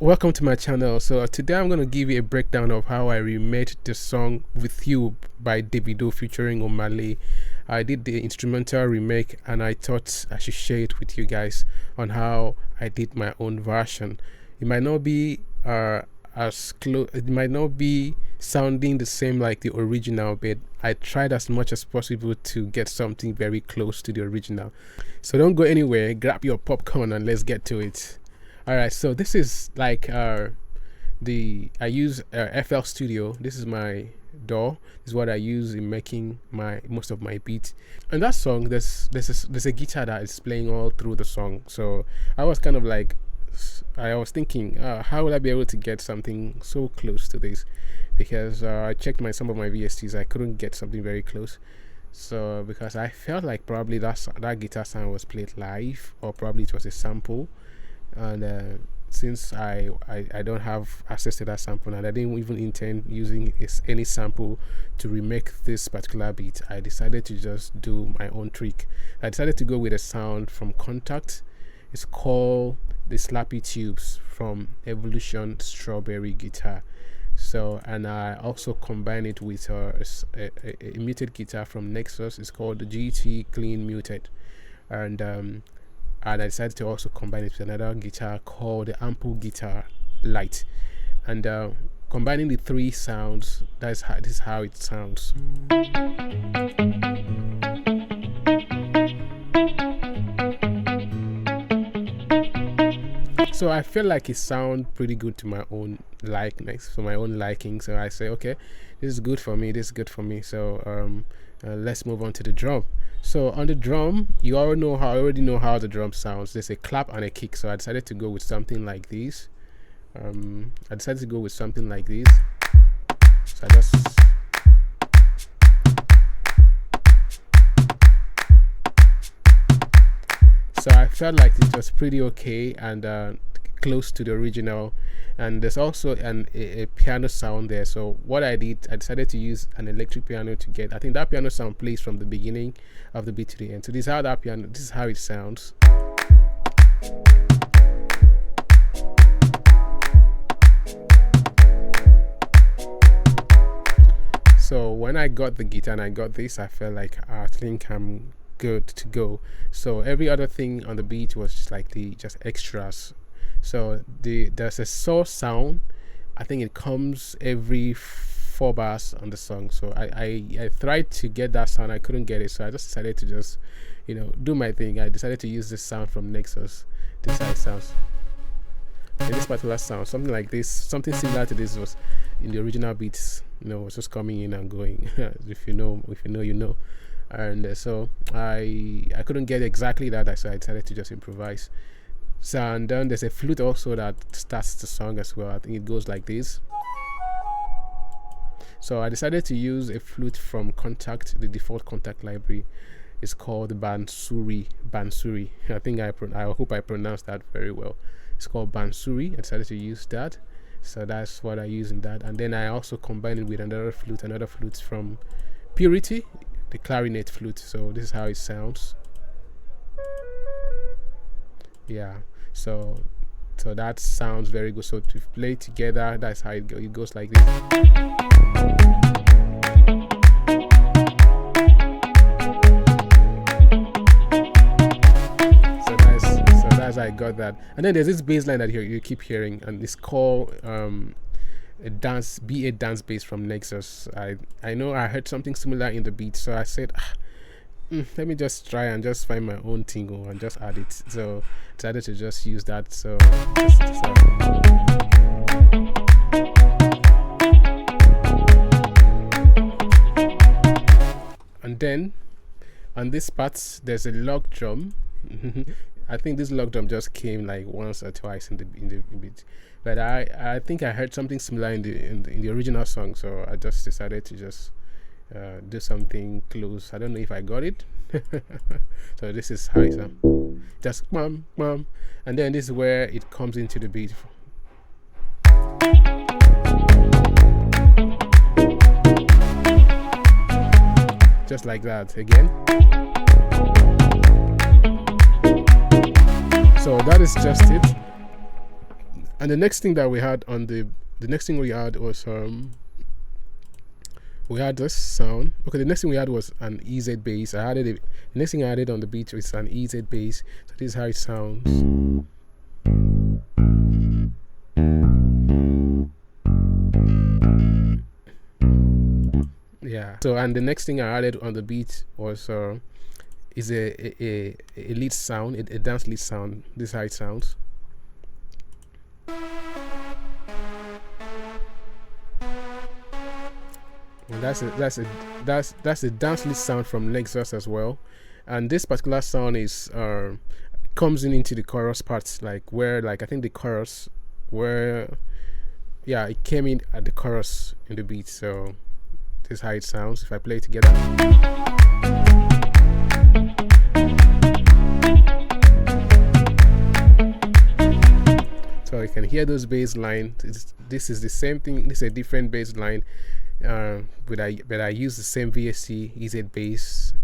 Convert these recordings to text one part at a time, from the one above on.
Welcome to my channel. So today I'm going to give you a breakdown of how I remade the song With You by Davido featuring Omah. I did the instrumental remake and I thought I should share it with you guys on how I did my own version. It might not be as close, it might not be sounding the same like the original, but I tried as much as possible to get something very close to the original. So don't go anywhere, grab your popcorn and let's get to it. All right, so this is like I use FL Studio. This is my DAW. This is what I use in making most of my beats. And that song, there's a guitar that is playing all through the song. So I was kind of like, I was thinking, how will I be able to get something so close to this? Because I checked some of my VSTs, I couldn't get something very close. So because I felt like probably that guitar sound was played live, or probably it was a sample. And since I don't have access to that sample and I didn't even intend using any sample to remake this particular beat, I decided to just do my own trick. I decided to go with a sound from Contact. It's called the Slappy Tubes from Evolution Strawberry Guitar. So, and I also combine it with a muted guitar from Nexus. It's called the GT Clean Muted. And I decided to also combine it with another guitar called the Ample Guitar Light. And combining the three sounds, this is how it sounds. So I feel like it sounds pretty good to my own likeness, for my own liking. So I say, okay, this is good for me. This is good for me. So let's move on to the drum. So on the drum, you already know how the drum sounds. There's a clap and a kick. So I decided to go with something like this. I decided to go with something like this. So I just I felt like it was pretty okay and close to the original. And there's also a piano sound there. So what I did, I decided to use an electric piano to get, I think that piano sound plays from the beginning of the beat to the end. So this is how it sounds. So when I got the guitar and I got this, I felt like I think I'm good to go. So every other thing on the beat was just like just extras. So there's a source sound. I think it comes every 4 bars on the song. So I tried to get that sound. I couldn't get it. So I just decided to just, do my thing. I decided to use this sound from Nexus. This how it sounds. And this particular sound, something like this, something similar to this was in the original beats. Was just coming in and going. if you know, you know. And so I couldn't get exactly that. So I decided to just improvise. So, and then there's a flute also that starts the song as well. I think it goes like this. So I decided to use a flute from Contact, the default Contact library. It's called Bansuri. I think I hope I pronounced that very well. It's called Bansuri. I decided to use that. So that's what I use in that. And then I also combined it with another flute from Purity, the clarinet flute. So this is how it sounds. Yeah. So that sounds very good. So to play together, that's how it goes. It goes like this. So that's how I got that. And then there's this bass line that you keep hearing, and it's called a dance bass from Nexus. I know I heard something similar in the beat, so I said, let me just try and just find my own tingle and just add it. So I decided to just use that. So and then on this part there's a log drum. I think this log drum just came like once or twice in the beat, but I think I heard something similar in the original song. So I just decided to just do something close. I don't know if I got it. So this is how it sounds. Just bum bum, and then this is where it comes into the beat. Just like that again. So that is just it. And the next thing that we had on the next thing we had was we had this sound. Okay, the next thing we had was an EZ bass. I added it. The next thing I added on the beat was an EZ bass. So this is how it sounds. Yeah. So and the next thing I added on the beat was is a lead sound, a dance lead sound. This is how it sounds. And that's a dance lead sound from Lexus as well. And this particular sound is comes in into the chorus parts, like where, like I think the chorus where, yeah, it came in at the chorus in the beat. So this is how it sounds if I play it together. So you can hear those bass lines. This is the same thing. This is a different bass line, but I use the same VST EZ bass.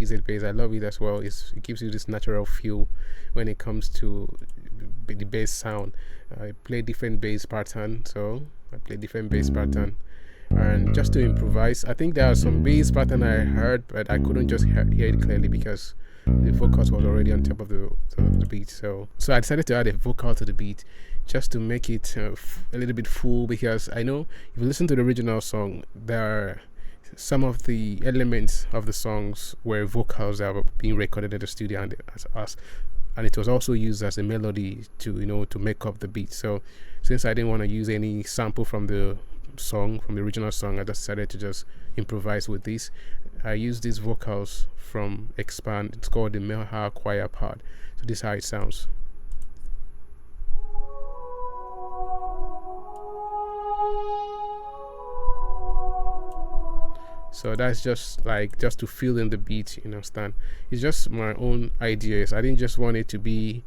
I love it as well. It gives you this natural feel when it comes to the bass sound. I play different bass pattern, so I play different bass pattern. And just to improvise, I think there are some bass pattern I heard, but I couldn't just hear it clearly because the focus was already on top of the beat. So I decided to add a vocal to the beat just to make it a little bit full, because I know if you listen to the original song, there are some of the elements of the songs where vocals are being recorded in the studio and it was also used as a melody to make up the beat. So since I didn't want to use any sample from the original song, I decided to just improvise with this. I used these vocals from Expand. It's called the male harp choir part. So this is how it sounds. So that's just to fill in the beat, you understand? It's just my own ideas. I didn't just want it to be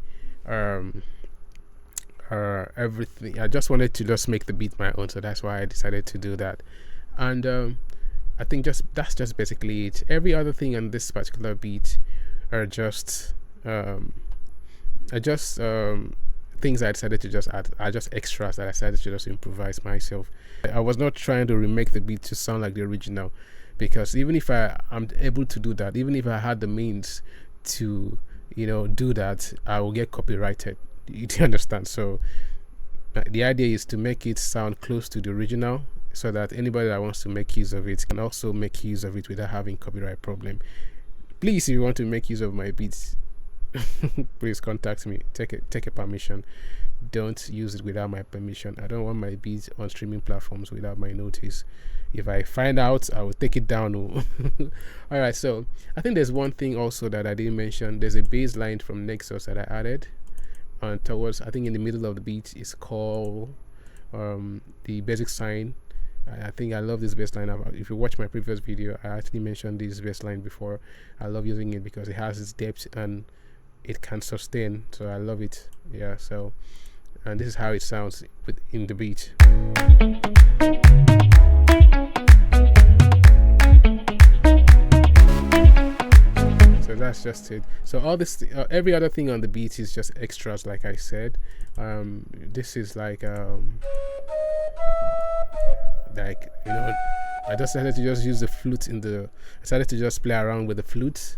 everything. I just wanted to just make the beat my own, so that's why I decided to do that. And I think that's just basically it. Every other thing on this particular beat are just things I decided to just add, are just extras that I decided to just improvise myself. I was not trying to remake the beat to sound like the original, because even if I'm able to do that, even if I had the means to do that, I will get copyrighted. You understand? So the idea is to make it sound close to the original, so that anybody that wants to make use of it can also make use of it without having copyright problem. Please, if you want to make use of my beats, please contact me. Take a permission. Don't use it without my permission. I don't want my beats on streaming platforms without my notice. If I find out, I will take it down. All right, so I think there's one thing also that I didn't mention. There's a bass line from Nexus that I added towards, I think in the middle of the beat. It's called the basic sign. I think I love this bass line. If you watch my previous video, I actually mentioned this bass line before. I love using it because it has its depth and it can sustain, so I love it. Yeah, so and this is how it sounds in the beat. So that's just it. So all this every other thing on the beat is just extras, like I said. This is like I decided to just use the flute I decided to just play around with the flute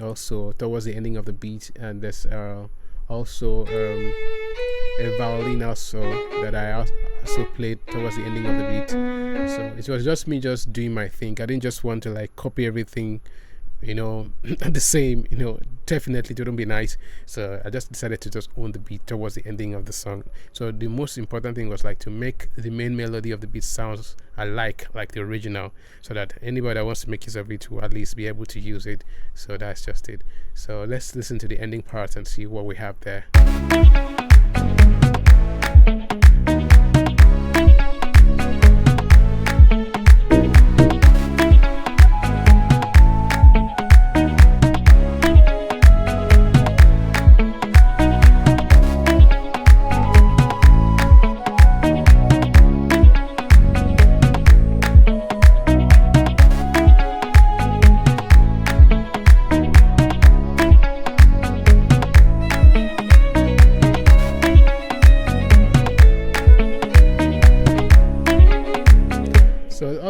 also towards the ending of the beat. And there's also a violin also that I also played towards the ending of the beat. So it was just me just doing my thing. I didn't just want to like copy everything the same. Definitely it wouldn't be nice. So I just decided to just own the beat towards the ending of the song. So the most important thing was like to make the main melody of the beat sounds alike like the original, so that anybody that wants to make use of it will at least be able to use it. So that's just it. So let's listen to the ending part and see what we have there.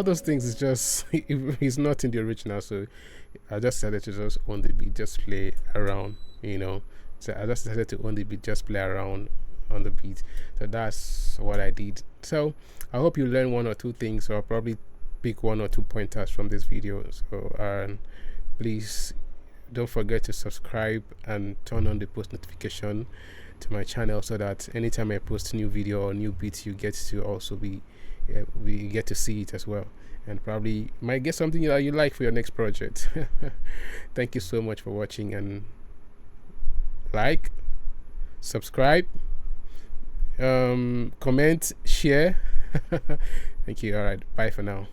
all those things is just it's not in the original, so I just decided to just own the beat, just play around, you know. So I just decided to own the beat, just play around on the beat. So that's what I did. So I hope you learn one or two things, or probably pick one or two pointers from this video. So please don't forget to subscribe and turn on the post notification to my channel, so that anytime I post a new video or new beat, you get to also be we get to see it as well, and probably might get something that you like for your next project. Thank you so much for watching, and like, subscribe, comment, share. Thank you. All right, bye for now.